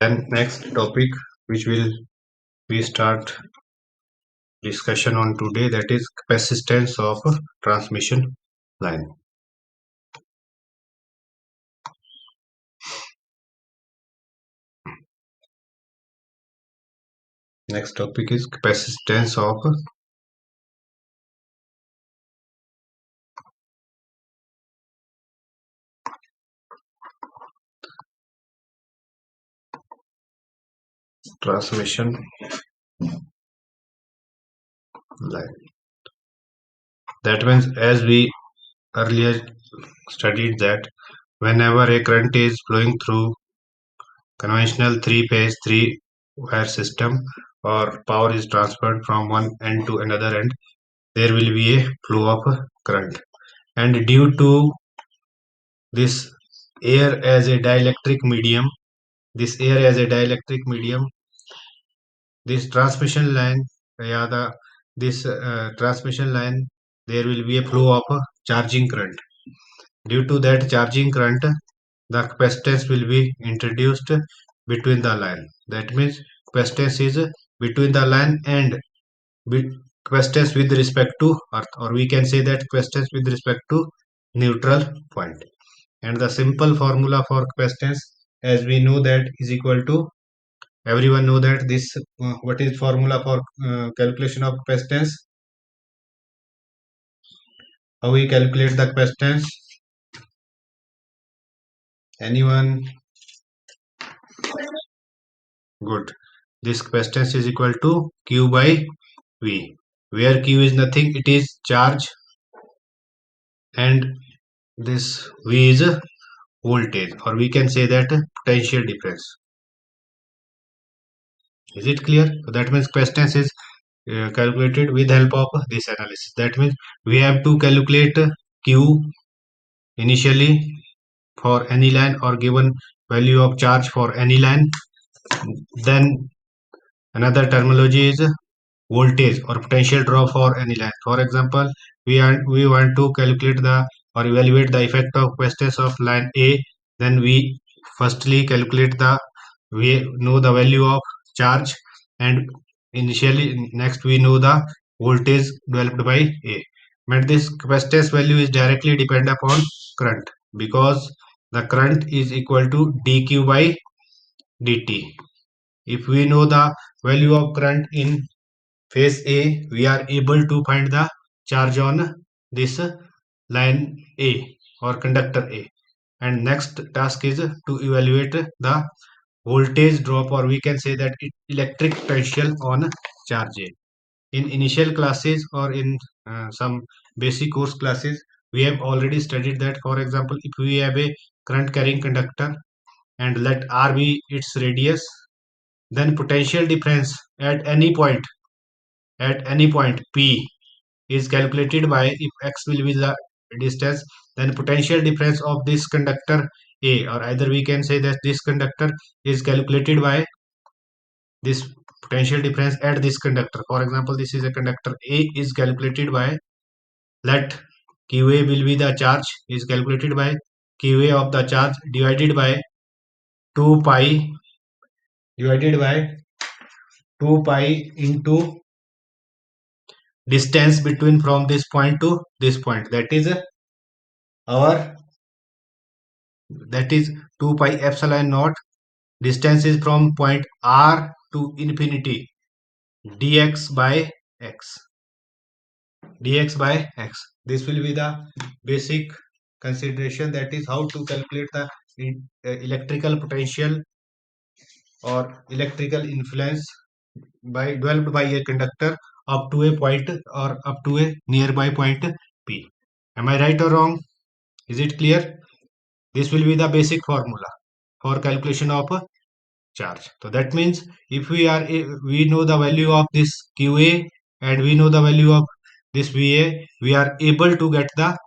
Then next topic which will we start discussion on today, that is persistence of transmission line. Next topic is persistence of transmission line. That means, as we earlier studied, that whenever a current is flowing through conventional three-phase three-wire system, or power is transferred from one end to another end, there will be a flow of current. And due to this air as a dielectric medium, this air as a dielectric medium, this transmission line, yeah, this transmission line, there will be a flow of charging current. Due to that charging current, the capacitance will be introduced between the line. That means capacitance is between the line and capacitance with respect to earth, or we can say that capacitance with respect to neutral point. And the simple formula for capacitance, as we know, that is equal to, everyone know that this what is formula for calculation of capacitance? How we calculate the capacitance? Anyone? Good. This capacitance is equal to Q by V, where Q is nothing, it is charge, and this V is voltage, or we can say that potential difference. Is it clear? So that means capacitance is calculated with help of this analysis. That means we have to calculate Q initially for any line, or given value of charge for any line. Then another terminology is voltage or potential drop for any line. For example, we want to calculate the or evaluate the effect of capacitance of line A. Then we firstly calculate we know the value of charge, and initially next we know the voltage developed by A. But this capacitance value is directly depend upon current, because the current is equal to dq by dt. If we know the value of current in phase A, we are able to find the charge on this line A or conductor A. And next task is to evaluate the voltage drop, or we can say that electric potential on charge A. In initial classes, or in some basic course classes, we have already studied that. For example, if we have a current carrying conductor and let R be its radius, then potential difference at any point P is calculated by, if x will be the distance, then potential difference of this conductor A, or either we can say that this conductor is calculated by this potential difference at this conductor. For example, this is a conductor A, is calculated by, let QA will be the charge, is calculated by QA of the charge divided by 2 pi, divided by 2 pi into distance between from this point to this point, that is our, that is 2 pi epsilon naught. Distance is from point R to infinity, dx by x, dx by x. This will be the basic consideration, that is how to calculate the electrical potential or electrical influence by developed by a conductor up to a point, or up to a nearby point P. Am I right or wrong? Is it clear? This will be the basic formula for calculation of a charge. So that means if we know the value of this QA and we know the value of this VA, we are able to get the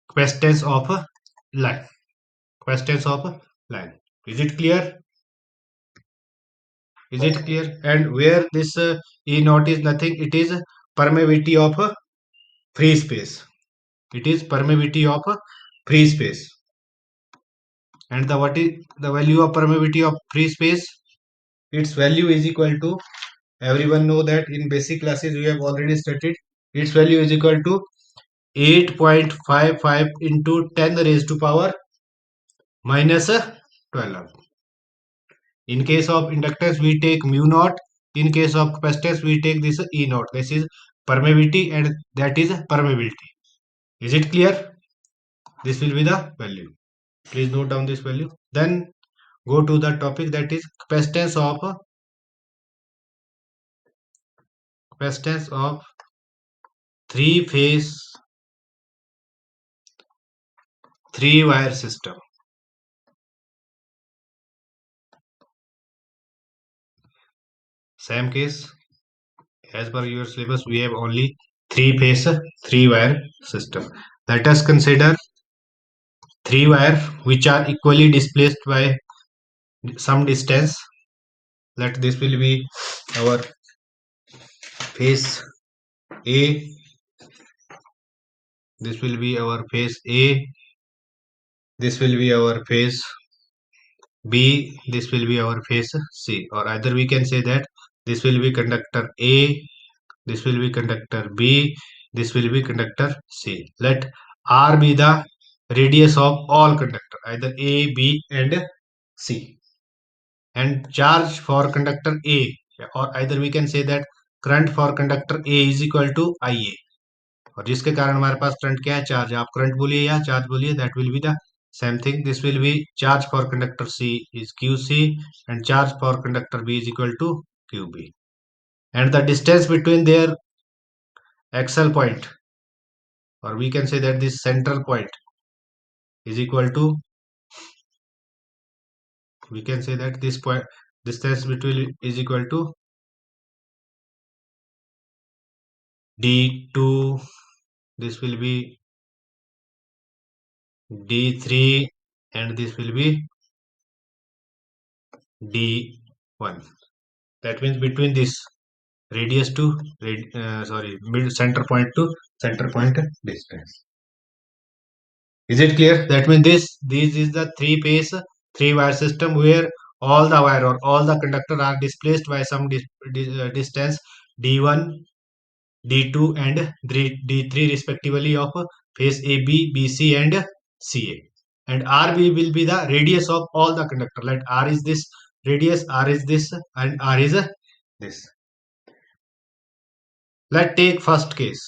capacitance of a line. Capacitance of a line. Is it clear? Is it clear? And where this E naught is nothing, it is permeability of a free space. It is permeability of a free space. And the what is the value of permeability of free space? Its value is equal to, everyone know that in basic classes we have already studied, its value is equal to 8.55 into 10 raised to power minus 12. In case of inductance, we take mu naught. In case of capacitance, we take this E naught. This is permeability and that is permeability. Is it clear? This will be the value. Please note down this value. Then go to the topic, that is capacitance of three phase three wire system. Same case, as per your syllabus, we have only three phase three wire system. Let us consider three wire which are equally displaced by some distance. Let this will be our phase A, this will be our phase A, this will be our phase B, this will be our phase C, or either we can say that this will be conductor A, this will be conductor B, this will be conductor C. Let R be the radius of all conductor, either A, B and C. And charge for conductor A, or either we can say that current for conductor A is equal to IA. और जिसके कारण हमारे पास current क्या है, charge. आप current बोलिए या charge बोलिए, that will be the same thing. This will be charge for conductor C is QC and charge for conductor B is equal to QB. And the distance between their axial point, or we can say that this central point is equal to, we can say that this point distance between is equal to D2, this will be D3 and this will be D1. That means between this radius to mid center point to center point distance. Is it clear? That means this is the three phase three wire system where all the wire or all the conductor are displaced by some distance D1, D2 and D3 respectively of phase AB, BC and CA. And RB will be the radius of all the conductor. Like R is this radius, R is this and R is this. Let's take first case.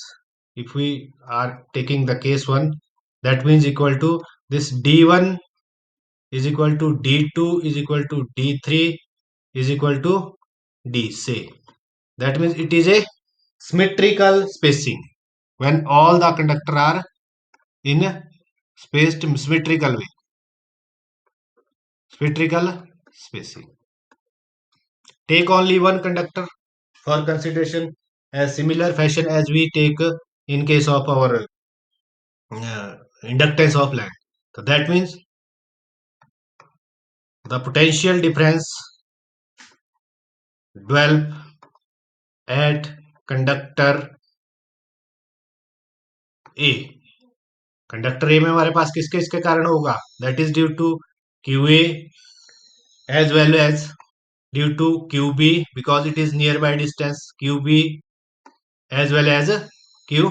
If we are taking the case 1, that means equal to this D1 is equal to D2 is equal to D3 is equal to D. Say that means it is a symmetrical spacing when all the conductor are in spaced symmetrical way. Symmetrical spacing. Take only one conductor for consideration as similar fashion as we take in case of our inductance of line. So that means the potential difference develop at conductor A. Conductor A में हमारे पास किसके इसके कारण होगा, that is due to Q A as well as due to Q B because it is near by distance Q B as well as Q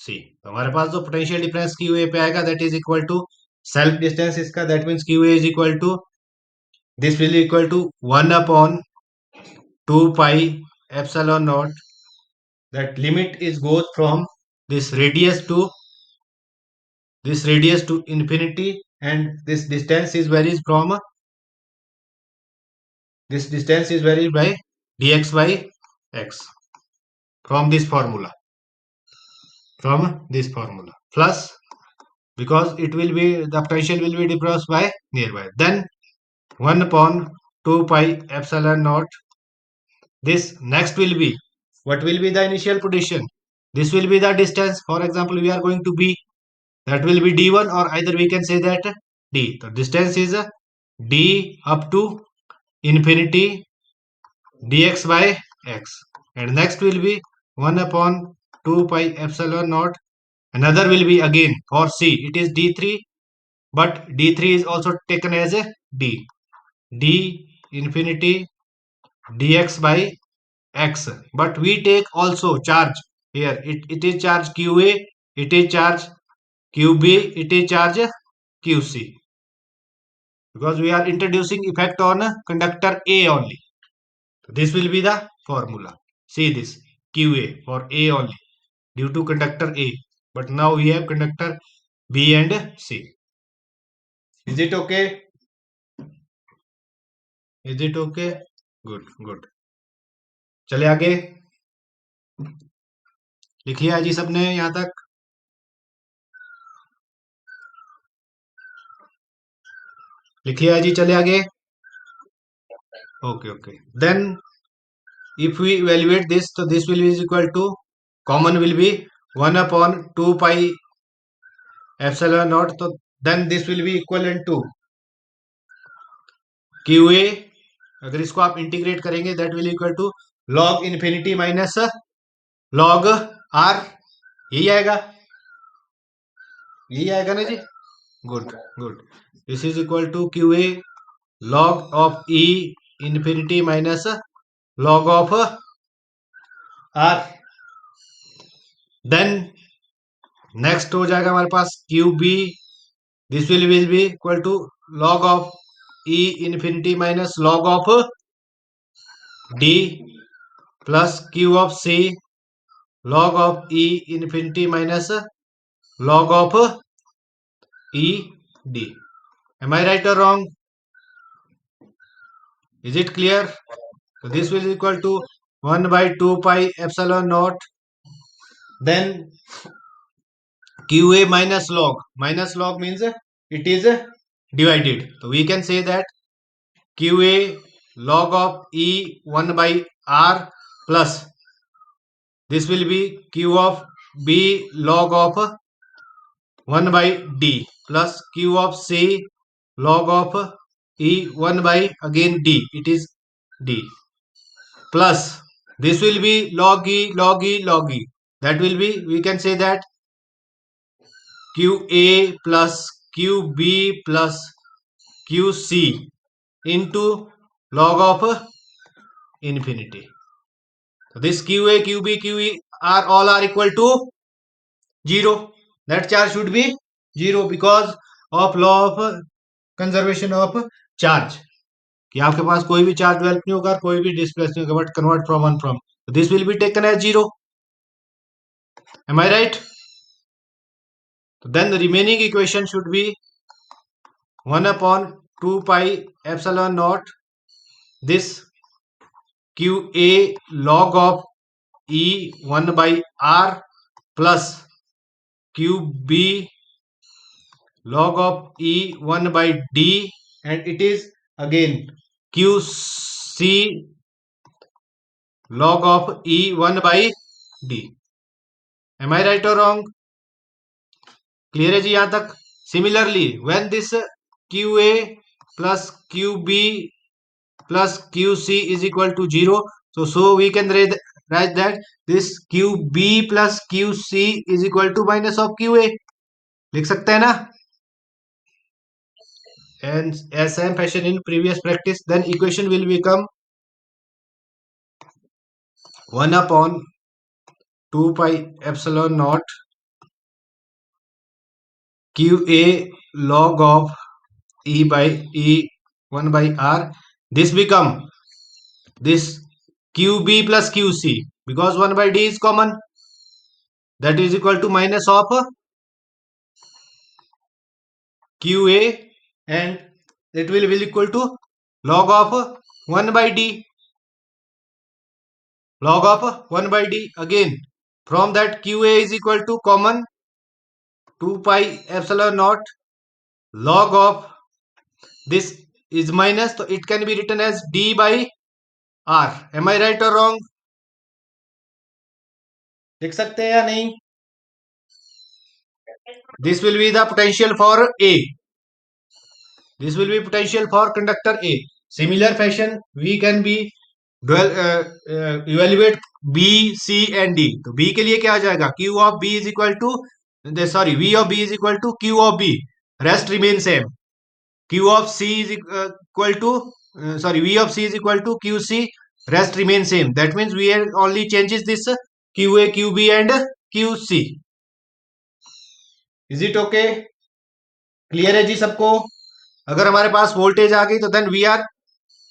C. तो हमारे पास जो पोटेंशियल डिफरेंस क्यू ए पे आएगा that is equal to self distance इसका, that means Q A is equal to this will equal to 1 upon 2 pi epsilon naught. That limit is goes from this radius to infinity, and this distance is varies from this distance is varied by dx by x from this formula plus, because it will be the potential will be difference by nearby, then 1 upon 2 pi epsilon naught. This next will be, what will be the initial position? This will be the distance. For example, we are going to B. That will be D1, or either we can say that D. The distance is D up to infinity dx by x. And next will be 1 upon 2 pi epsilon naught. Another will be again for C. It is D3 but d3 is also taken as a d infinity dx by x, but we take also charge here. It is charge qa, it is charge qb, it is charge qc, because we are introducing effect on conductor a only. This will be the formula. See this, qa for a only due to conductor a, but now we have conductor b and c. Is it okay? Is it okay? Good, good. चले आगे, लिखिए जी सबने यहाँ तक। लिखिए जी, चले आगे। Okay, okay. Then if we evaluate this, so this will be is equal to, common will be 1 upon 2 pi epsilon naught. So then this will be equivalent to qa, अगर इसको आप इंटीग्रेट करेंगे that will equal to log infinity minus log r, यही आएगा, यही आएगा ना जी। Good, good. This is equal to qa log of e infinity minus log of r। Then next हो जाएगा हमारे पास Q B, this will be equal to log of e infinity minus log of d plus Q of C log of e infinity minus log of e d। Am I right or wrong? Is it clear? So this will equal to 1 by 2 pi epsilon naught, then qa minus log means it is divided, so we can say that qa log of e 1 by r plus this will be q of b log of 1 by d plus q of c log of e 1 by again d, it is d, plus this will be log e log e log e, that will be, we can say that qa plus qb plus qc into log of infinity. So this qa qb qe are all are equal to 0, that charge should be 0 because of law of conservation of charge, कि आपके पास कोई भी charge develop नहीं होगा, कोई भी displace नहीं होगा, but convert from one from, this will be taken as 0। Am I right? So then the remaining equation should be 1 upon 2 pi epsilon naught this qa log of e 1 by r plus qb log of e 1 by d, and it is again qc log of e 1 by d। Am I right or wrong? Clear है जी यहां तक? Similarly when this qa plus qb plus qc is equal to 0, so we can write that this qb plus qc is equal to minus of qa, लिख सकते हैं ना? And as same fashion in previous practice, then equation will become 1 upon 2 pi epsilon naught qa log of e by e 1 by r, this become this qb plus qc, because 1 by d is common, that is equal to minus of qa, and it will be equal to log of 1 by d, log of 1 by d, again from that qa is equal to common 2 pi epsilon naught log of this is minus, so it can be written as d by r। Am I right or wrong? लिख सकते हैं या नहीं? This will be the potential for a, this will be potential for conductor a। Similar fashion we can be evaluate b c and d। तो b के लिए क्या आ जाएगा, q of b is equal to, sorry, v of b is equal to q of b, rest remains same. Q of C is equal to V of C is equal to QC, rest remains same. That means we have only changes this QA, QB and QC. Is it okay? Clear है जी सबको? अगर हमारे पास voltage आ गई तो then we are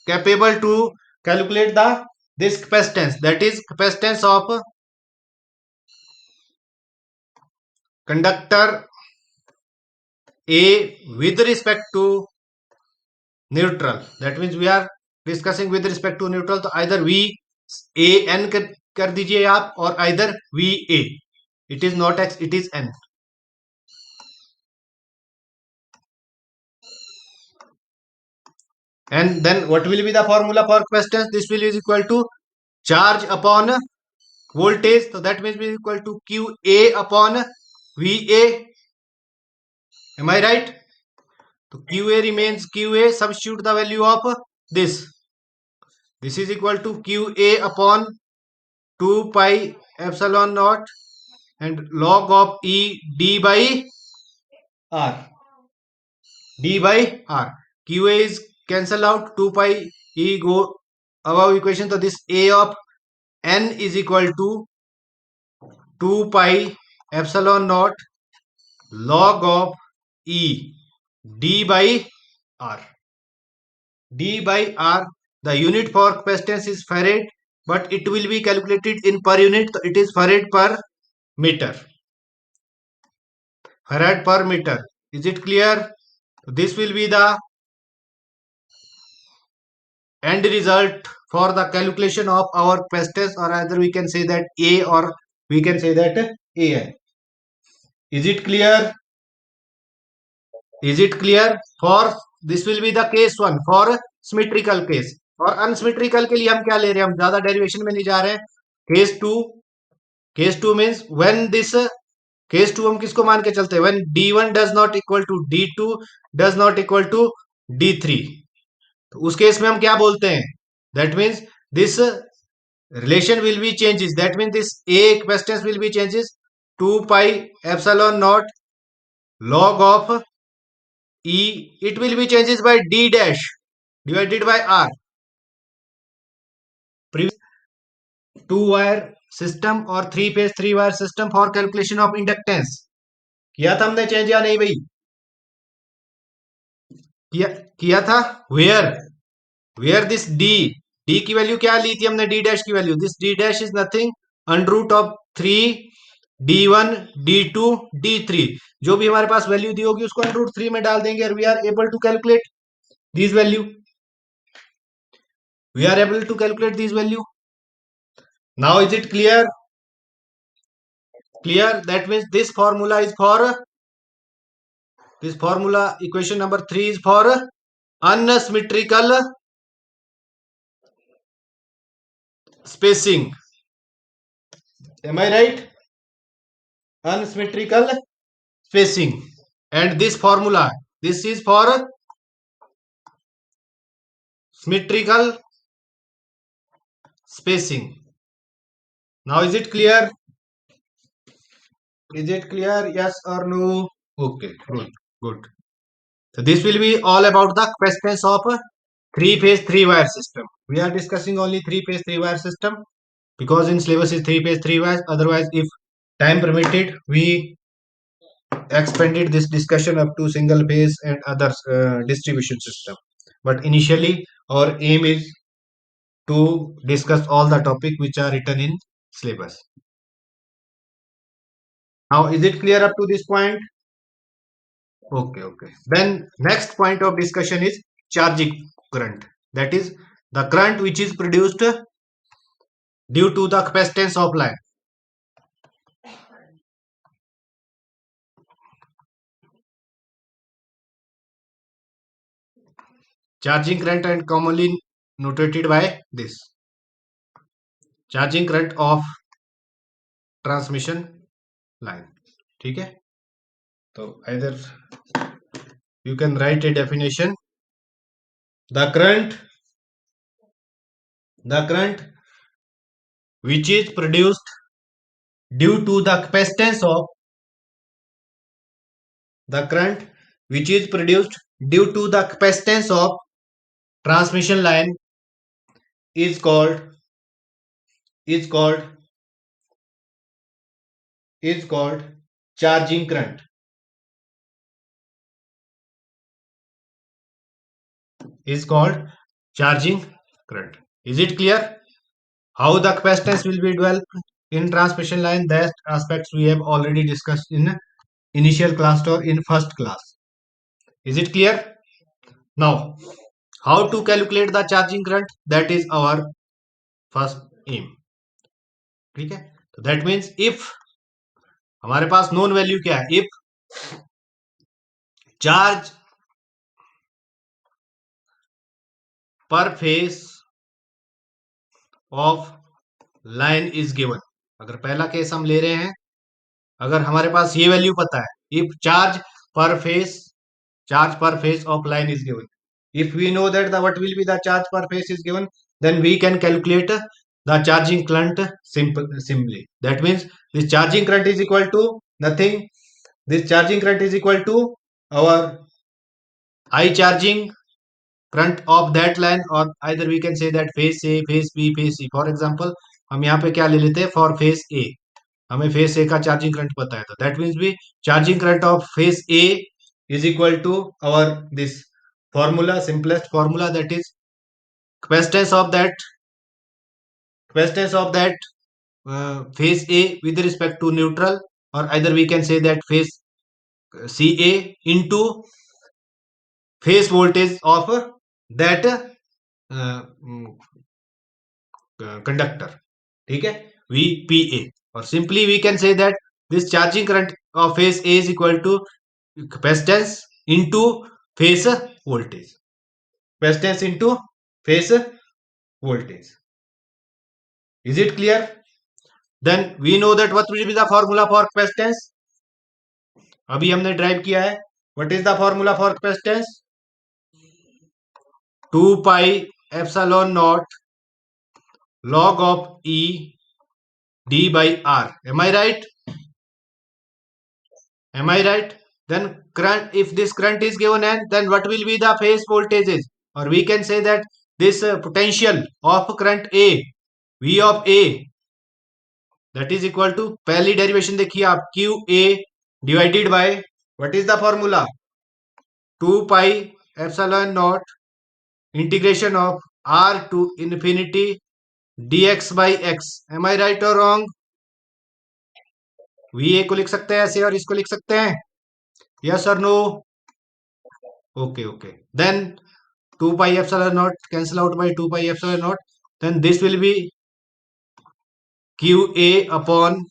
capable to calculate the this capacitance, that is capacitance of conductor A with respect to neutral. That means we are discussing with respect to neutral, तो either V A N कर दीजिए आप और either V A. It is not X, it is N. And then what will be the formula for capacitance? This will is equal to charge upon voltage. So that means will be equal to QA upon VA. Am I right? So QA remains QA. Substitute the value of this. This is equal to QA upon 2 pi epsilon naught and log of E D by R. D by R. QA is cancel out, 2 pi E go above equation. So this A of N is equal to 2 pi epsilon naught log of E D by R. D by R, the unit for capacitance is farad, but it will be calculated in per unit. So it is farad per meter. Farad per meter. Is it clear? So this will be the end result for the calculation of our capacitance, or either we can say that A or we can say that AN. Is it clear? Is it clear? For this will be the case one for symmetrical case. और unsymmetrical के लिए हम क्या ले रहे हैं? हम ज्यादा डेरिवेशन में नहीं जा रहे हैं. Case two means when this case two हम किसको मान के चलते हैं? When D1 does not equal to D2 does not equal to D3. तो उस केस में हम क्या बोलते हैं? That means this relation will be changes. That means this A capacitance will be changes 2 pi epsilon naught log of E. It will be changes by D dash divided by R. Previous 2 wire system और 3 phase 3 wire system for calculation of inductance किया था हमने change या नहीं भाई? किया था. Where this D की वैल्यू क्या ली थी हमने? डी डैश की value. This D dash is nothing under root of 3 D1 D2 D3. जो भी हमारे पास वैल्यू दी होगी उसको अंडर रूट 3 में डाल देंगे और we are able to calculate this value. We are able to calculate this value. Now is it clear? Clear? That means this formula is for this formula equation number 3 is for unsymmetrical spacing. Am I right? Unsymmetrical spacing. And this formula, this is for symmetrical spacing. Now is it clear? Is it clear? Yes or no? Okay, good. So this will be all about the capacitance of 3-phase 3-wire system. We are discussing only 3-phase 3-wire system because in syllabus is 3-phase 3-wire. Otherwise, if time permitted, we expanded this discussion up to single phase and other distribution system. But initially, our aim is to discuss all the topic which are written in syllabus. Now, is it clear up to this point? Okay. Then next point of discussion is charging current. That is the current which is produced due to the capacitance of line. Charging current and commonly notated by this. Charging current of transmission line. ठीक है? So either you can write a definition. The current which is produced due to the capacitance of which is produced due to the capacitance of transmission line is called is called is called charging current. Is called charging current. Is it clear? How the capacitance will be developed in transmission line, that aspects we have already discussed in initial class or in first class. Is it clear? Now, how to calculate the charging current? That is our first aim. ठीक है? तो that means if हमारे पास known value क्या है? If charge per phase of line is given, अगर पहला case हम ले रहे हैं, अगर हमारे पास ये वैल्यू पता है, if charge per phase of line is given, if we know that the what will be the charge per phase is given, then we can calculate the charging current simply. That means this charging current is equal to nothing, this charging current is equal to our I charging current of that line, or either we can say that phase A, phase B, phase C. For example, हम यहाँ पे क्या ले लेते हैं, for phase A हमें phase A का charging current पता है, तो दैट मीन्स भी charging current of phase A is equal to our this formula, simplest formula, that is capacitance of that capacitance of that phase A with respect to neutral, or either we can say that phase CA into phase voltage of that conductor. ठीक है, VPA, or simply we can say that this charging current of phase A is equal to capacitance into phase voltage. Capacitance into phase voltage. Is it clear? Then we know that what will be the formula for capacitance. अभी हमने drive किया है. What is the formula for capacitance? 2 pi epsilon naught log of E d by R. Am I right? Am I right? Then current, if this current is given, and then what will be the phase voltages, or we can say that this potential of current A, V of A, that is equal to, पहली derivation देखिए आप, Q A divided by, what is the formula, 2 pi epsilon not integration of R to infinity dx by x. Am I right और wrong? V A को लिख सकते हैं ऐसे और इसको लिख सकते हैं, यस और no? Okay okay, then 2 pi epsilon naught cancel out by 2 pi epsilon naught, then this will be qa upon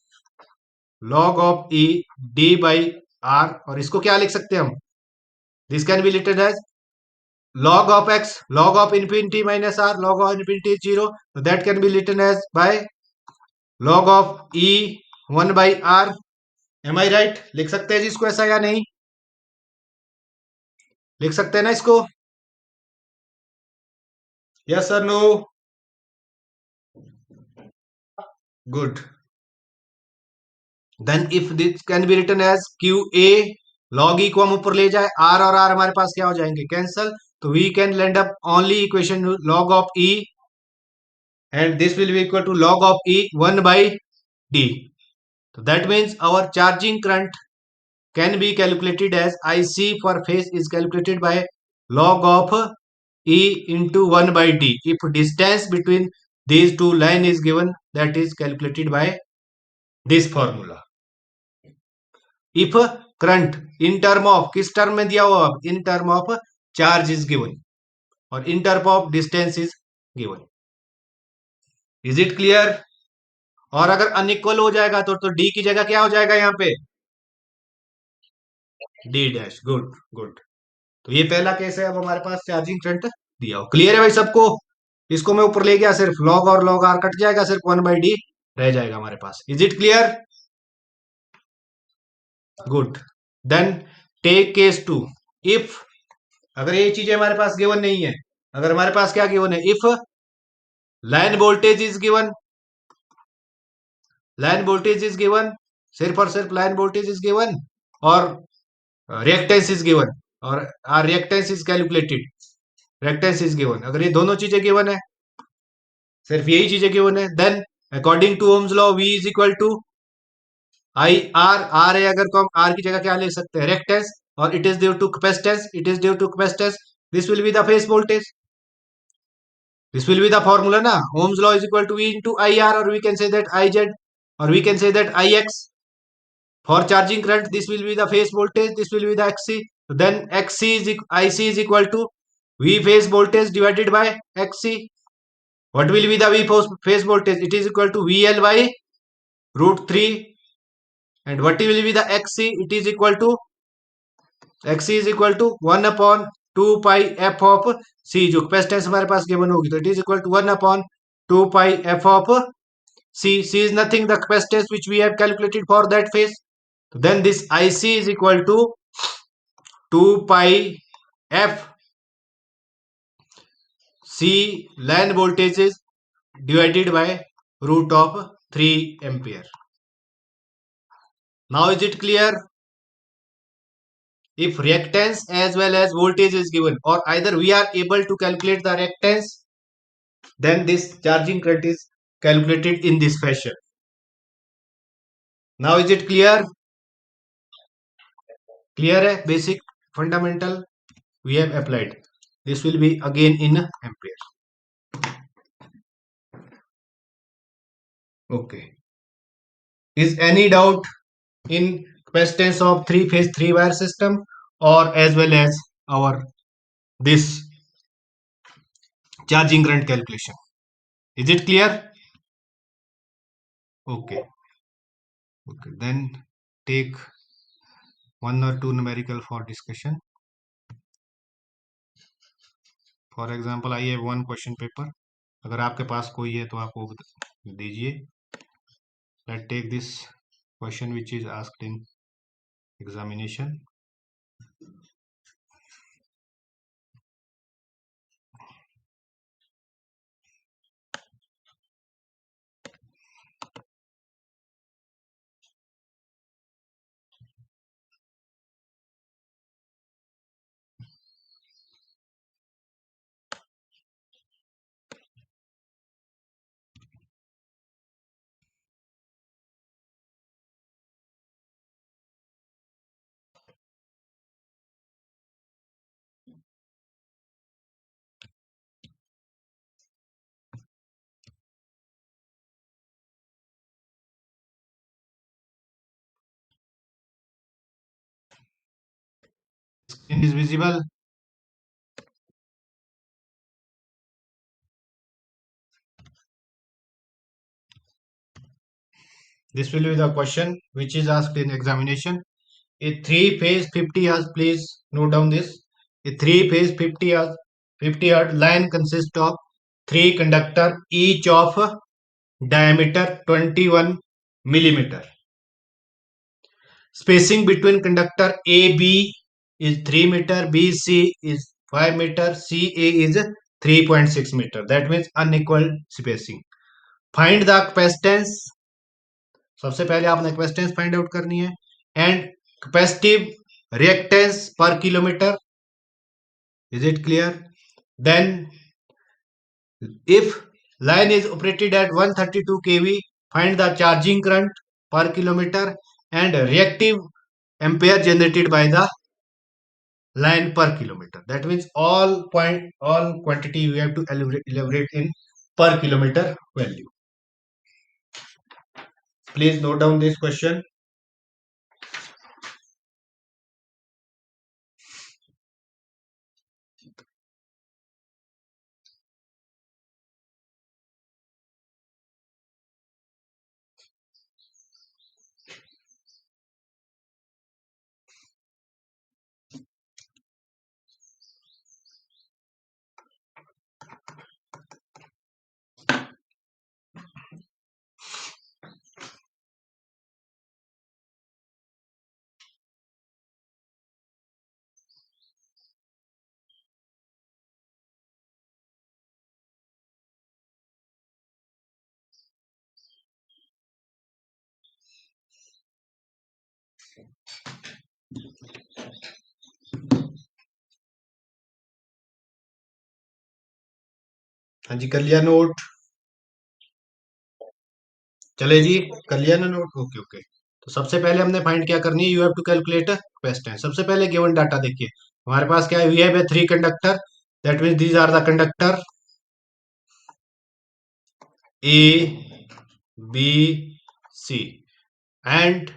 log of e d by r, और इसको क्या लिख सकते हैं हम, this can be written as log of x, log of infinity minus r, log of infinity is 0, so that can be written as by log of e 1 by r. am I right? लिख सकते हैं जी इसको ऐसा या नहीं? लिख सकते हैं ना इसको, यस और no? Good. Then if this can be written as Q A, log E को हम ऊपर ले जाए, आर और आर हमारे पास क्या हो जाएंगे, कैंसल, तो we can land up only equation log of e, and this will be equal to log of e 1 by d. So that means our charging current can be calculated as IC for phase is calculated by log of E into 1 by D. If distance between these two line is given, that is calculated by this formula. If current in term of, किस term में दिया हुआ, in term of charge is given, और in term of distance is given. Is it clear? और अगर unequal हो जाएगा तो D की जगह क्या हो जाएगा यहाँ पे, D डैश. Good good. तो ये पहला केस है, अब हमारे पास चार्जिंग करंट दिया हो. क्लियर है भाई सबको? इसको मैं ऊपर ले गया, सिर्फ लॉग और लॉग आर कट जाएगा, सिर्फ 1 बाई डी रह जाएगा हमारे पास. Is it clear? Good. Then take case 2. If अगर ये चीजें हमारे पास गिवन नहीं है, अगर हमारे पास क्या गिवन है, if line voltage is given, line voltage is given, सिर्फ और सिर्फ लाइन वोल्टेज इज गिवन, और रिएक्टेंस इज गिवन. और R reactance is calculated, reactance is given. अगर ये दोनों चीजें गिवन है, सिर्फ यही चीजें गिवन है, then according to Ohm's law V is equal to I R, R है अगर तो हम आर की जगह क्या ले सकते हैं, रिएक्टेंस, और it is due to capacitance, it is due to capacitance, this will be the phase voltage, this will be the formula ना, ohms law is equal to v into IR, or we can say that IZ, or we can say that IX. For charging current, this will be the phase voltage, this will be the XC. Then XC is IC is equal to V phase voltage divided by XC. What will be the V phase voltage? It is equal to VL by root 3. And what will be the XC? It is equal to XC is equal to 1 upon 2 pi f of C. जो capacitance हमारे पास given होगी, तो it is equal to 1 upon 2 pi f of C. C is nothing the capacitance which we have calculated for that phase. Then this IC is equal to 2 pi f C line voltage is divided by root of 3 ampere. Now is it clear? If reactance as well as voltage is given, or either we are able to calculate the reactance, then this charging current is calculated in this fashion. Now is it clear? Clear है? Basic fundamental we have applied. This will be again in ampere. Okay. Is any doubt in capacitance of three phase three wire system, or as well as our this charging current calculation? Is it clear? Okay. Okay. Then take one or two numerical for discussion. For example, I have one question paper. अगर आपके पास कोई है तो आप वो दीजिए. Let's take this question which is asked in examination. Screen is visible. This will be the question which is asked in examination. A three-phase 50 hertz, please note down this. A three-phase 50 hertz line consists of three conductor, each of diameter 21 millimeter. Spacing between conductor AB is 3 meter, BC is 5 meter, CA is 3.6 meter. That means unequal spacing. Find the capacitance. सबसे पहले आपने capacitance find out करनी है, and capacitive reactance per kilometre. Is it clear? Then if line is operated at 132 kV, find the charging current per kilometer and reactive ampere generated by the line per kilometer. That means all quantity we have to elaborate in per kilometer value. Please note down this question. हाँ जी, कर लिया note. चले जी, कर लिया ना note. Okay okay. तो सबसे पहले हमने फाइंड क्या करनी है, you have to calculate capacitance. सबसे पहले गिवन डाटा देखिए, हमारे पास क्या है, we have a three conductor, that means these are the conductor A B C, and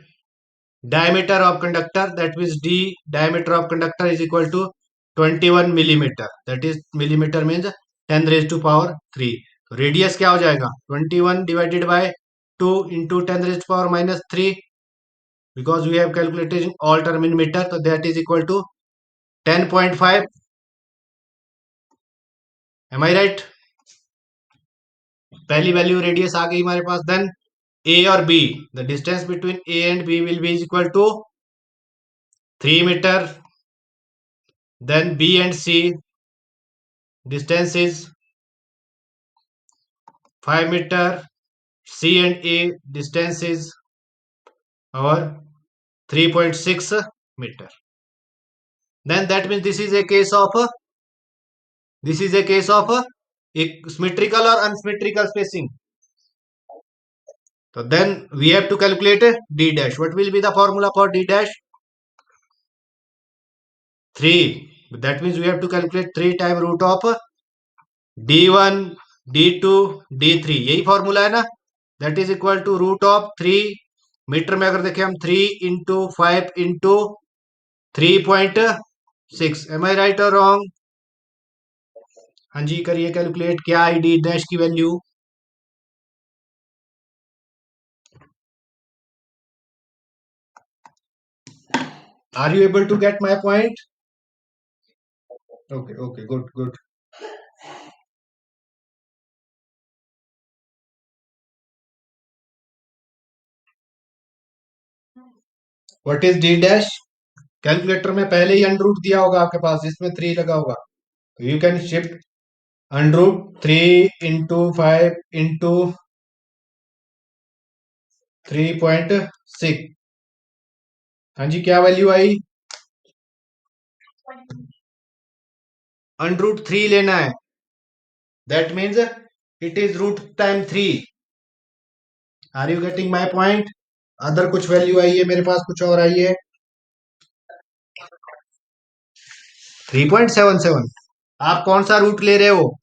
diameter of conductor, that means d, diameter of conductor is equal to 21 millimeter, that is millimeter means 10 raised to power 3। तो radius क्या हो जाएगा, 21 divided by 2 into 10 raised to power minus 3, because we have calculated in all term in meter, so that is equal to 10.5। am I right? पहली value radius आ गई हमारे पास। Then A और B, the distance between A and B will be equal to 3 metre. Then B and C distance is 5 meter, C and A distance is our 3.6 meter. Then that means this is a case of symmetrical or unsymmetrical spacing. So then we have to calculate d dash. What will be the formula for d dash? 3. That means we have to calculate 3 times root of d1, d2, d3। यही formula है ना, that is equal to root of 3 metre में अगर देखें हम 3 into 5 into 3.6। Am I right और wrong? हाँ जी, करिए कैलकुलेट, क्या आई डी डैश की value. Are you able to get my point? Okay okay, good good. What is D dash? Calculator में पहले ही अंडर रूट दिया होगा आपके पास, जिसमें 3 लगा होगा, you can shift under root 3 into 5 into 3.6। हाँ जी, क्या वैल्यू आई? अंडर रूट 3 लेना है, that means it is root time 3। Are you getting my point? Other कुछ वैल्यू आई है मेरे पास, कुछ और आई है। 3.77। आप कौन सा रूट ले रहे हो?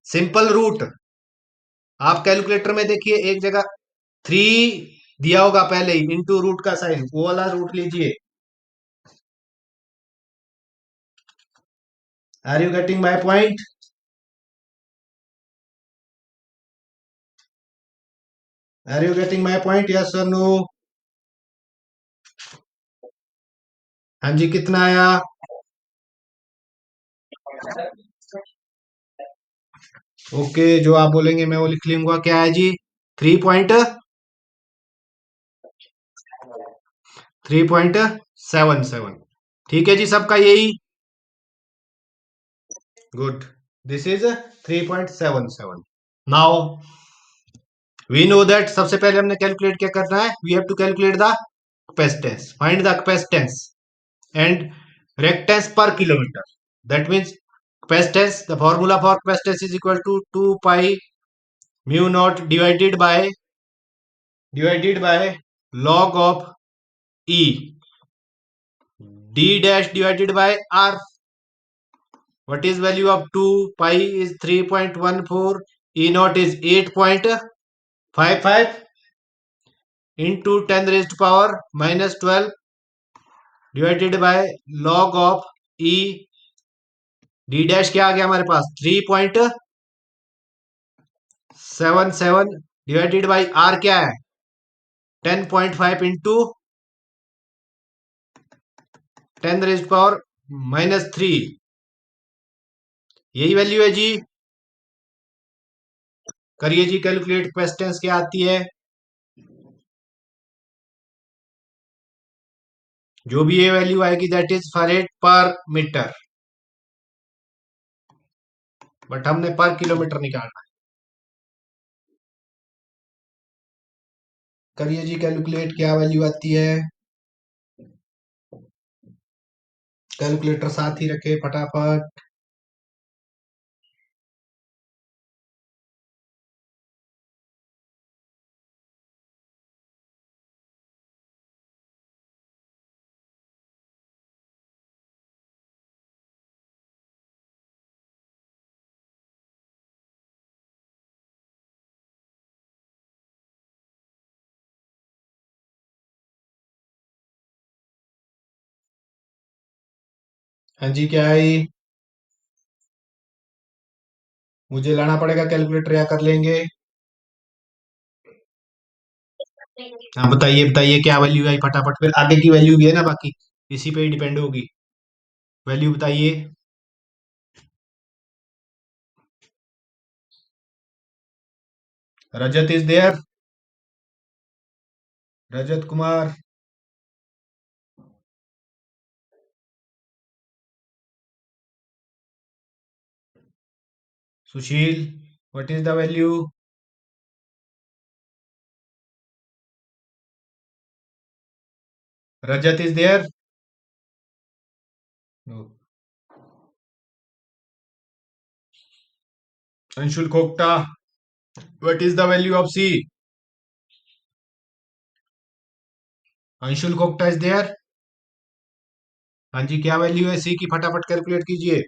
Simple root. आप कैलकुलेटर में देखिए, एक जगह 3 दिया होगा पहले ही, इंटू रूट का साइन, वो वाला रूट लीजिए। Are you getting my point? Are you getting my point, yes और नो? हाँ जी, कितना आया? ओके, जो आप बोलेंगे मैं वो लिख लूंगा। क्या है जी? 3.7 ठीक है जी, सबका यही। Good, this is 3.77। Now we know that, सबसे पहले हमने कैलकुलेट क्या करना है, we have to calculate the capacitance, find the capacitance and reactance per kilometer। That means capacitance, the formula for capacitance is equal to 2 pi mu naught divided by log of E, d dash divided by R। What is value of 2 pi is 3.14, E naught is 8.55 into 10 raised to power minus 12 divided by log of E, d dash क्या आ गया हमारे पास, 3.77 divided by are क्या है, 10.5 into 10 raise power minus 3। यही value है जी। करिए जी calculate, questions क्या आती है, जो भी ये वैल्यू आएगी that is farad per metre, but हमने पर किलोमीटर निकालना है। करिए जी कैलकुलेट, क्या वैल्यू आती है। कैलकुलेटर साथ ही रखे फटाफट। हाँ जी, क्या है ये? मुझे लाना पड़ेगा कैलकुलेटर या कर लेंगे? हाँ, बताइए बताइए क्या वैल्यू आई फटाफट, फिर आगे की वैल्यू भी है ना बाकी, इसी पे ही डिपेंड होगी। वैल्यू बताइए। Rajat is there. Rajat Kumar. Sushil, what is the value? Rajat is there. No. Anshul Khokta, what is the value of C? Anshul Khokta is there. हाँ जी, क्या वैल्यू है सी की, फटाफट कैलकुलेट कीजिए।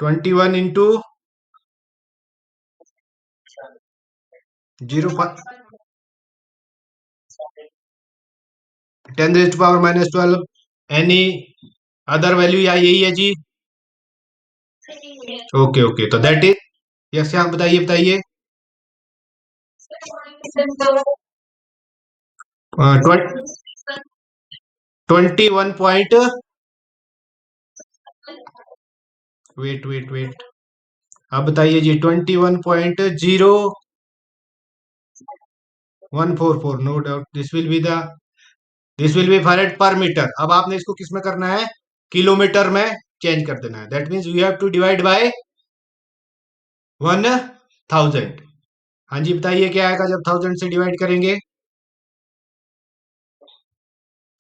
21 इंटू 0, 10⁻⁻12। एनी अदर वैल्यू या यही है जी? ओके ओके, तो दैट इज, यस, आप बताइए बताइए। 21 पॉइंट, वेट वेट वेट, आप बताइए जी। 21.0144, no doubt this will be farad per metre. अब आपने इसको किस में करना है? किलोमीटर में चेंज कर देना है। That means you have to divide by 1000। हाँ जी, बताइए क्या आएगा जब 1000 से डिवाइड करेंगे?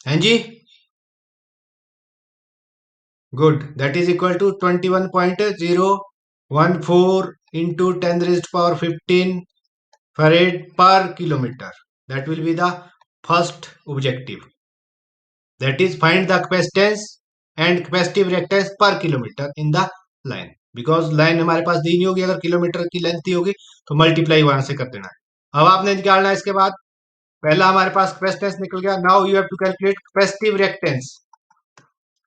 हाँ जी, good, that is equal to 21.014 into 10⁻15 farad per kilometre. That will be the first objective. That is find the capacitance and capacitive reactance per kilometer in the line. Because line हमारे पास दी नहीं होगी, अगर kilometre की length दी होगी तो multiply वहां से कर देना है। अब आपने निकालना है इसके बाद। पहला हमारे पास कैपेसिटेंस निकल गया। Now you have to calculate capacitive reactance.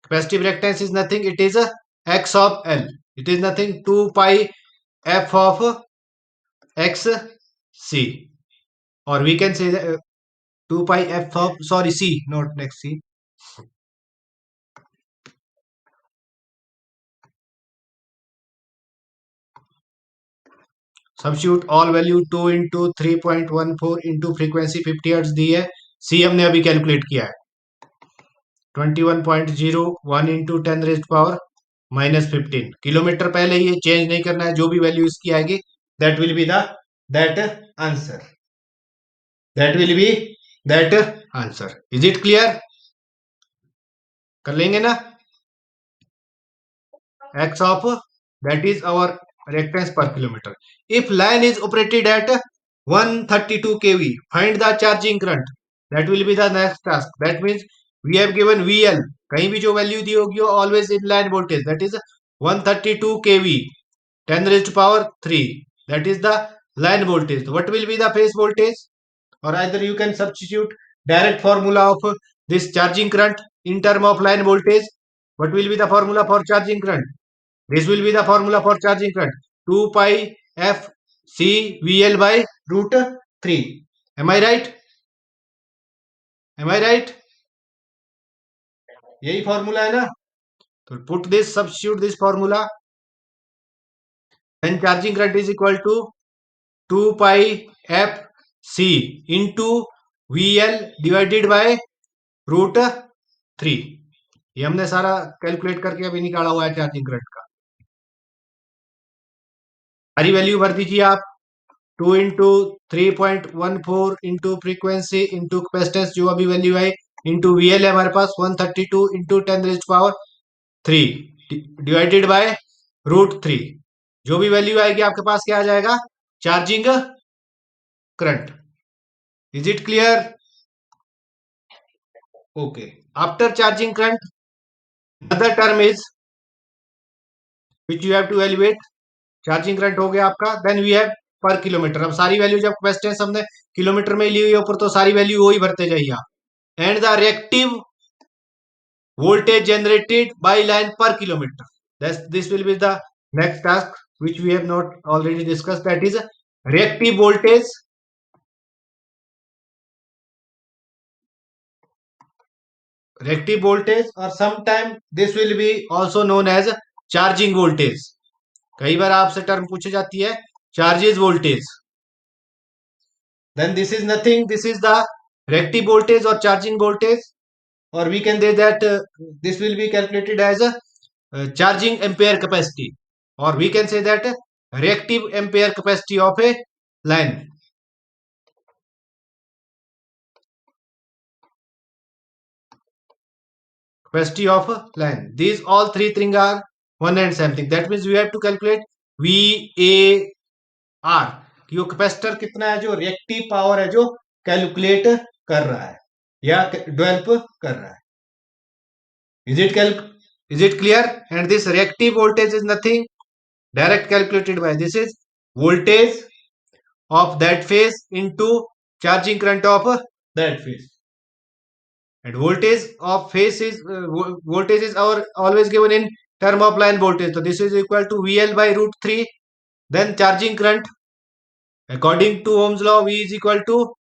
Capacitive reactance is nothing, it is x of l। It is nothing 2 pi f of x c, और we can say 2 pi f of, sorry, c, not next c। Substitute all value 2 into 3.14 into frequency 50 hertz दी है। C हमने अभी calculate किया है 21.01 into 10⁻⁻15 kilometre. पहले ये change नहीं करना है, जो भी वैल्यू इसकी आएगी that will be the that answer. That will be that answer. Is it clear? कर लेंगे ना? x of, that is our reactance per kilometer. If line is operated at 132 kV, find the charging current. That will be the next task. That means we have given VL, कहीं भी जो value दी होगी वो always in line voltage, that is 132 kV, 10 raised to power 3, that is the line voltage. What will be the phase voltage? Or either you can substitute direct formula of this charging current in term of line voltage. What will be the formula for charging current? This will be the formula for charging current, 2 pi f c VL by root 3. Am I right? Am I right? यही formula है ना? तो put this, substitute this formula, then charging current is equal to 2 pi f c into VL divided by root 3। ये हमने सारा calculate करके अभी निकाला हुआ है चार्जिंग करंट का। सारी वैल्यू भर दीजिए आप। 2 into 3.14 into frequency into capacitance, जो अभी वैल्यू है, इंटू वीएल है हमारे पास 132 इंटू 10⁻³ डिवाइडेड बाय √3। जो भी वैल्यू आएगी आपके पास क्या आ जाएगा? Charging current. Is it clear? Okay. After charging current, other term is which you have to elevate. Charging current हो गया आपका। Then we have per kilometre. अब सारी वैल्यू जब क्वेश्चन हमने किलोमीटर में ली हुई है ऊपर, तो सारी वैल्यू वही भरते जाइए आप। And the reactive voltage generated by line per kilometer. This will be the next task which we have not already discussed, that is reactive voltage, or sometime this will be also known as charging voltage. कई बार आपसे term पूछी जाती है charges voltage. then this is nothing, this is the reactive voltage or charging voltage, or we can say that this will be calculated as a charging ampere capacity, or we can say that reactive ampere capacity of a line. Capacity of a line, these all three things are one and same thing. That means we have to calculate VAR कि वो capacitor कितना है जो reactive power है जो calculate कर रहा है या डेवलप कर रहा है। is it clear? And this reactive voltage is nothing direct calculated by, this is voltage of that phase into charging current of that phase. And voltage of phase is voltage is our always given in term of line voltage. So this is equal to VL by root 3. Then charging current according to Ohm's law, V is equal to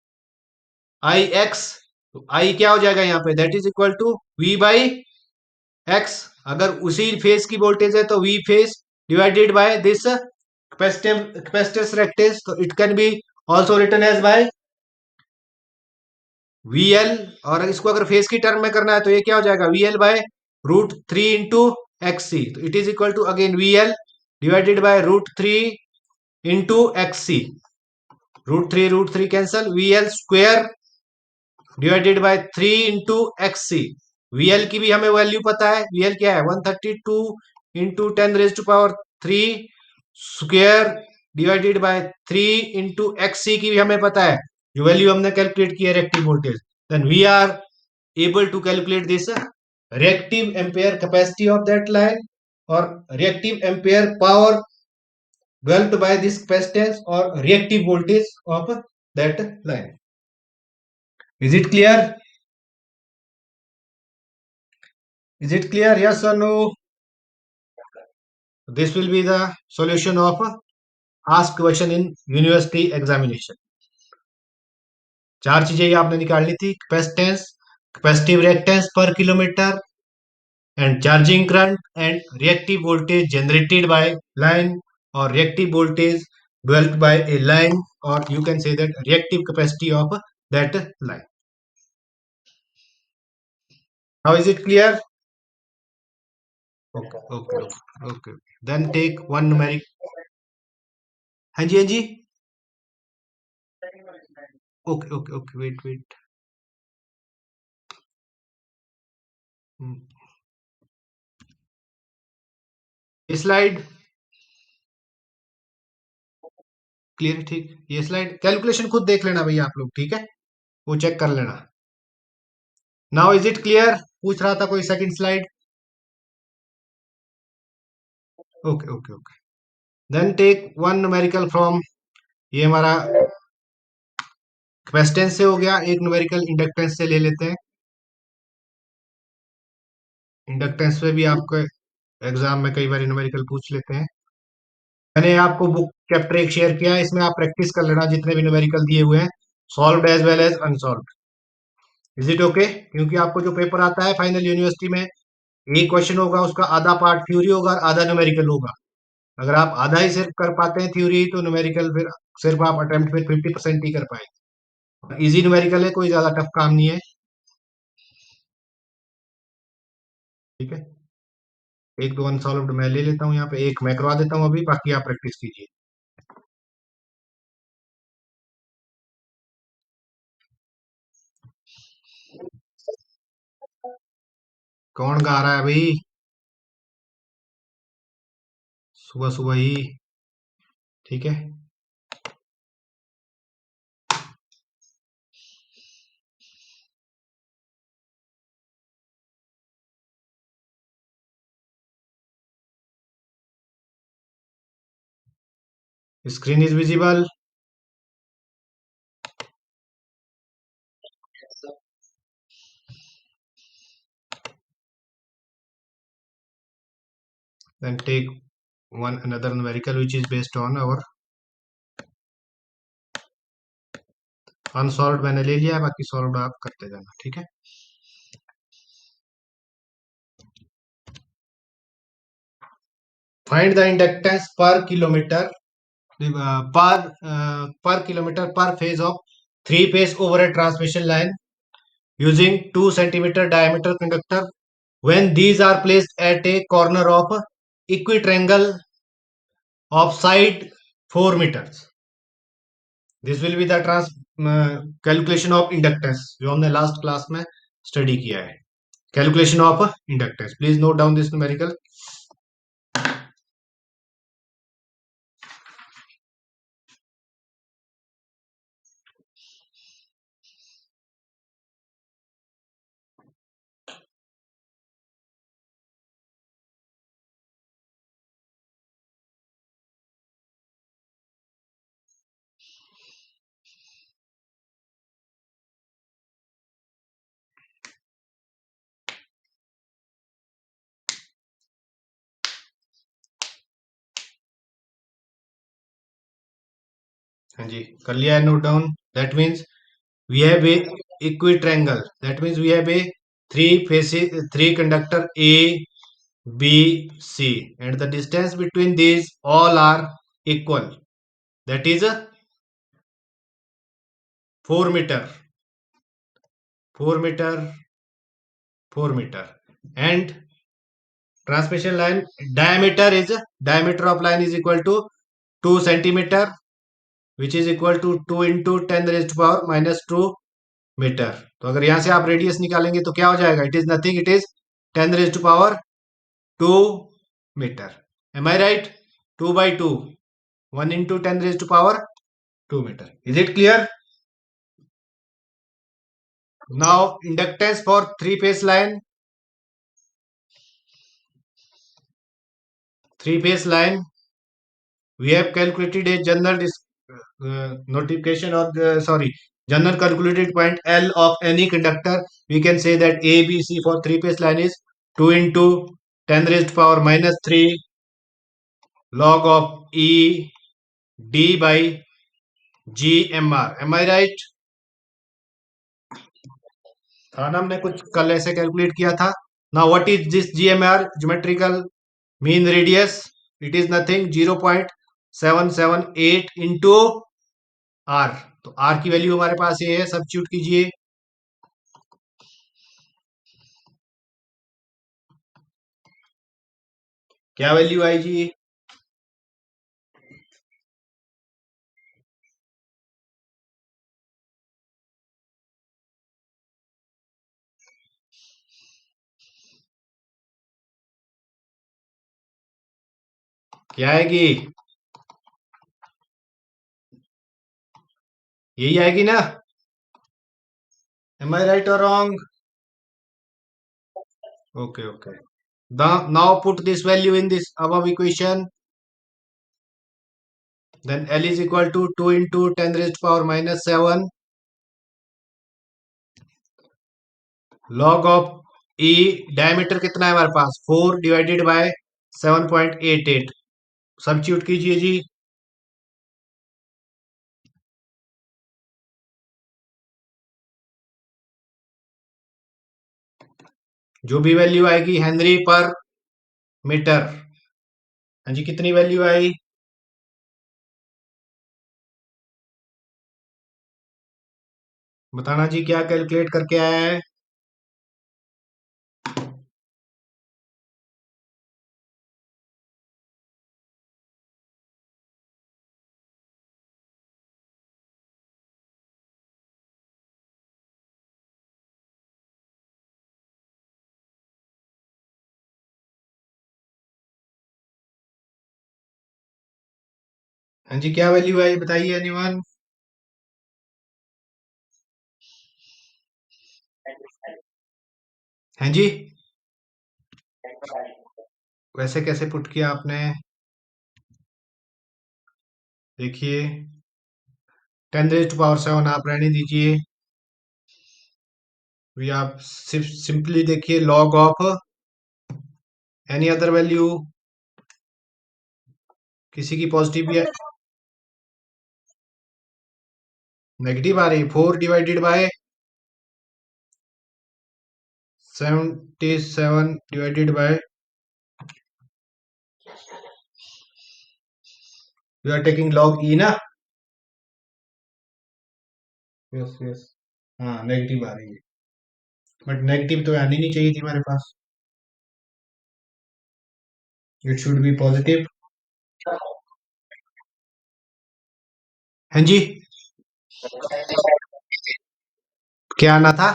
IX. तो I क्या हो जाएगा यहाँ पे, that is equal to V by X. अगर उसी phase की voltage है तो V phase divided by this capacitance reactance. So it can be also written as by VL, और इसको अगर फेज की टर्म में करना है तो ये क्या हो जाएगा VL by root 3 into XC. तो it is equal to again VL divided by root 3 into XC. Root three cancel, VL square divided by 3 into XC. VL की भी हमें वैल्यू पता है, VL क्या है 132 into 10 raise to power 3 square divided by 3 into XC की भी हमें पता है, जो वैल्यू हमने कैलकुलेट की है reactive voltage. Then we are able to calculate this reactive ampere capacity of that line or reactive ampere power developed by this capacitance or reactive voltage of that line. Is it clear? Is it clear, yes or no? This will be the solution of asked question in university examination. चार चीजें ये आपने निकालनी थी, capacitance, capacitive reactance per kilometre, and charging current, and reactive voltage generated by line or reactive voltage developed by a line, or you can say that reactive capacity of that line. Now is it clear? Okay. Then take one numeric. हाँ जी हाँ जी. Okay. Wait. ये slide clear, ठीक. ये slide calculation खुद देख लेना भैया आप लोग, ठीक है, वो चेक कर लेना. Now is it clear? पूछ रहा था कोई second slide. Okay. Then take one numerical from, ये हमारा कैपेसिटेंस से हो गया, एक न्यूमेरिकल इंडक्टेंस से ले लेते हैं. इंडक्टेंस पे भी आपको एग्जाम में कई बार न्यूमेरिकल पूछ लेते हैं. मैंने आपको बुक चैप्टर एक शेयर किया है, इसमें आप प्रैक्टिस कर लेना जितने भी न्यूमेरिकल दिए हुए हैं, solved as well as unsolved. Is it okay? क्योंकि आपको जो पेपर आता है फाइनल यूनिवर्सिटी में, एक क्वेश्चन होगा, उसका आधा पार्ट थ्योरी होगा और आधा न्यूमेरिकल होगा. अगर आप आधा ही सिर्फ कर पाते हैं थ्योरी, तो न्यूमेरिकल फिर सिर्फ आप अटेम्प्ट फिर 50% ही कर पाएंगे. इजी न्यूमेरिकल है, कोई ज्यादा टफ काम नहीं है, ठीक है. एक दो अनसॉल्व्ड मैं ले लेता हूँ यहाँ पे, एक मैं करवा देता हूँ अभी, बाकी आप प्रैक्टिस कीजिए. कौन गा रहा है भाई सुबह सुबह ही? ठीक है. Screen is visible. Then take one another numerical which is based on our unsolve मैंने ले लिया है, बाकी सॉल्व आप करते जाना, ठीक है। फाइंड द इंडक्टेंस पर kilometre per kilometer per phase of three phase over a transmission line using 2 centimeter diameter conductor when these are placed at a corner of equitriangle of side 4 meters. This will be the calculation of inductance जो हमने last class में study किया है। Calculation of inductance, please note down this numerical. हाँ जी, कर लिया है note down. That means we have a equitriangle, that means we have a three faces, three conductor A, B, C, and the distance between these all are equal, that is a 4 meter, 4 meter, 4 meter, and transmission line diameter of line is equal to 2 centimeter, which is equal to 2 into 10 raised to power minus 2 metre. तो अगर यहां से आप radius निकालेंगे तो क्या हो जाएगा, it is nothing, it is 10 raise to power 2 metre. Am I right? 2/2, 1 into 10 raised to power 2 meter. Is it clear? Now inductance for three phase line. Three phase line, we have calculated a general notification or general calculated point L of any conductor. We can say that ABC for three phase line is 2 into 10 raised to power minus 3 log of E D by GMR. Am I right? था ना, हमने कुछ कल ऐसे calculate किया था। Now what is this GMR, geometrical mean radius? It is nothing 0.778 into R. तो R की वैल्यू हमारे पास ये है, सब्स्टिट्यूट कीजिए। क्या वैल्यू आएगी? क्या आएगी? यही आएगी ना? एम आई राइट और wrong? Okay okay. Now put this value in this above equation. Then L is equal to 2 into 10 raised to power minus 7 log of E। Diameter कितना है हमारे पास? 4 डिवाइडेड बाय 7.88। सब्स्टिट्यूट कीजिए जी। जो भी value आएगी Henry per metre. हाँ जी, कितनी value आई? बताना जी, क्या कैलकुलेट करके आया है? हाँ जी, क्या वैल्यू आई बताइए एनीवन? हाँ जी, वैसे कैसे पुट किया आपने? देखिए 10⁻⁷ आप रहने दीजिए। अभी आप सिर्फ सिंपली देखिए log of any other value, किसी की पॉजिटिव या नेगेटिव आ रही है। 4/77 divided by, you are taking log E ना। यस यस, हाँ नेगेटिव आ रही है, बट नेगेटिव तो आनी नहीं चाहिए थी हमारे पास, इट शुड बी पॉजिटिव। हाँ जी, क्या आना था?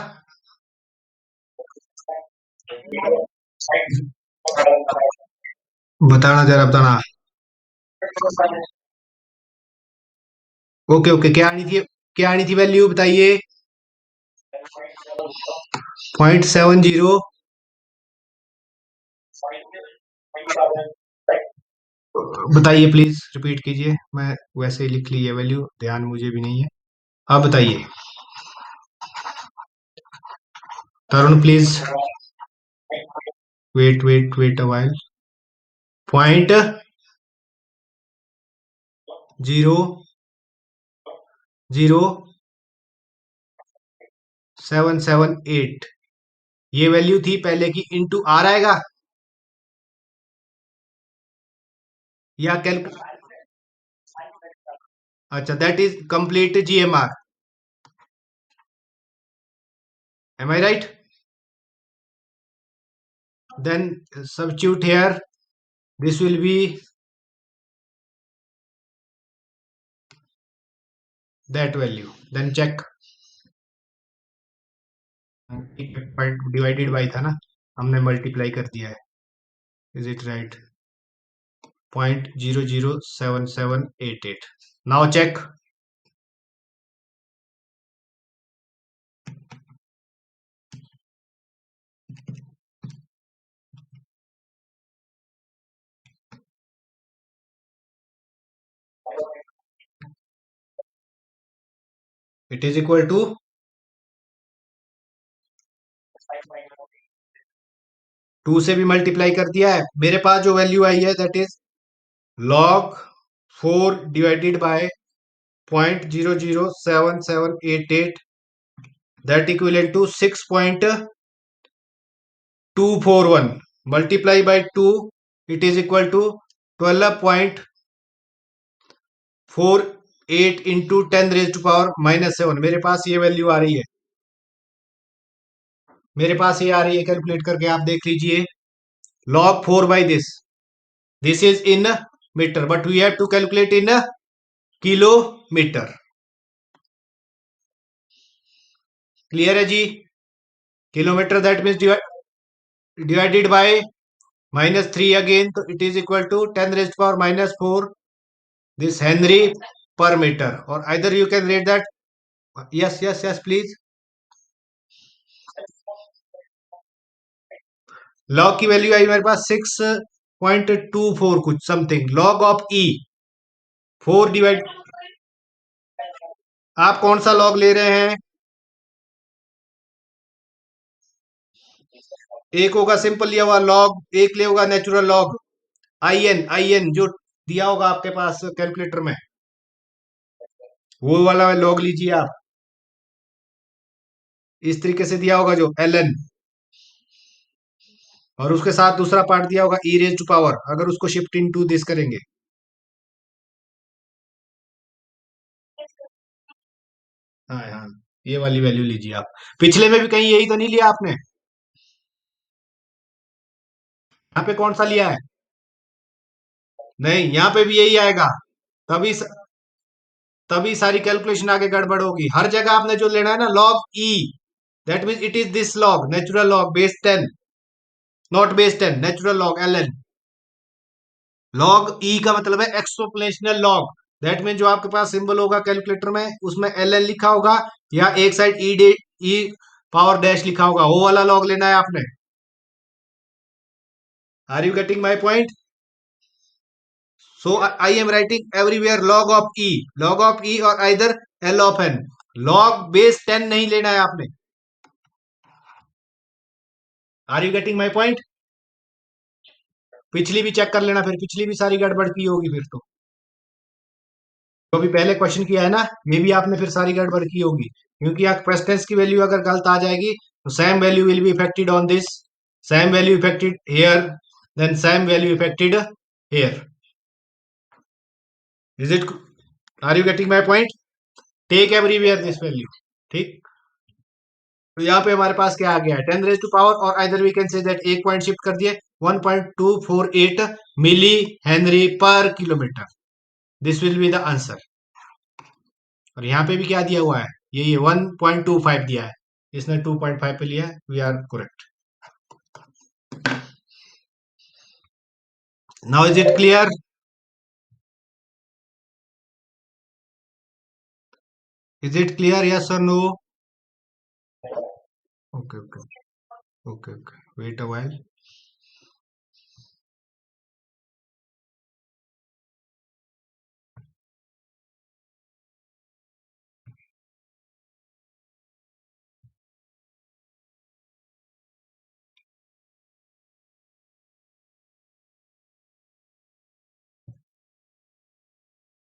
बताना जरा, बताना। ओके ओके, क्या आनी थी? क्या आनी थी वैल्यू बताइए? 0.70। बताइए प्लीज, रिपीट कीजिए, मैं वैसे ही लिख ली है वैल्यू, ध्यान मुझे भी नहीं है। आप बताइए Tarun please. Wait wait wait a while। 0.00778, ये वैल्यू थी पहले की, इंटू आर आएगा या कैलकुल? अच्छा, that is complete GMR, am I right? Then substitute here, this will be that value, then check। Divided by था ना, हमने मल्टीप्लाई कर दिया है, is it right? 0.00778। Now check. It is equal to, two से भी मल्टीप्लाई कर दिया है, मेरे पास जो वैल्यू आई है that is log 4 divided by 0.00778, that equal to 6.241 multiply by 2, it is equal to 12.48 into 10⁻⁻⁷। मेरे पास ये वैल्यू आ रही है, मेरे पास ये आ रही है, कैलकुलेट करके आप देख लीजिए। log 4 by this is in meter, but we have to calculate in kilometer। Clear है जी? Kilometre that means divided by -3 again, तो it is equal to 10⁻⁻⁴ this henry per metre, और either you can rate that. Yes yes yes please. Log की value आई मेरे पास 6.24 कुछ something, log of E 4 divide. आप कौन सा लॉग ले रहे हैं? एक होगा सिंपल लिया हुआ लॉग, एक ले होगा नेचुरल लॉग, आई एन जो दिया होगा आपके पास कैलकुलेटर में, वो वाला लॉग लीजिए आप। इस तरीके से दिया होगा जो एल एन, और उसके साथ दूसरा पार्ट दिया होगा ई रेज टू पावर, अगर उसको शिफ्ट इन टू दिस करेंगे। हाँ हाँ, ये वाली वैल्यू लीजिए आप। पिछले में भी कहीं यही तो नहीं लिया आपने? यहाँ पे कौन सा लिया है? नहीं, यहाँ पे भी यही आएगा। तभी तभी सारी कैलकुलेशन आगे गड़बड़ होगी। हर जगह आपने जो लेना है ना log E, that mean it is this log, natural log base 10, not base 10, natural log L N. Log E का मतलब है एक्सपोनेंशियल लॉग, दैट मीन जो आपके पास सिंबल होगा कैलकुलेटर में उसमें एल एन लिखा होगा, या एक साइड ई डे ई पावर डैश लिखा होगा, वो वाला लॉग लेना है आपने। Are you getting my point? So I am writing everywhere log of e, or either L of n. Log base 10 नहीं लेना है आपने. Are you getting my point? पिछली भी चेक कर लेना, फिर पिछली भी सारी गड़बड़ की होगी फिर तो. जो भी पहले क्वेश्चन किया है ना, ये भी आपने फिर सारी गड़बड़ की होगी, क्योंकि आप प्रेसिडेंस की वैल्यू अगर गलत आ जाएगी तो same value will be affected on this, same value affected here, then same value affected here. Is it? Are you getting my point? Take everywhere this value. ठीक. तो यहाँ पे हमारे पास क्या आ गया है, 10 रेज टू पावर, और either we can say that एक पॉइंट शिफ्ट कर दिए, 1.248 milli henry per kilometre. This will be the answer. और यहाँ पे भी क्या दिया हुआ है, ये 1.25 दिया है, इसने 2.5 पे लिया है. We are correct. Now is it clear? Is it clear, yes और no? Okay okay. Okay okay, wait a while.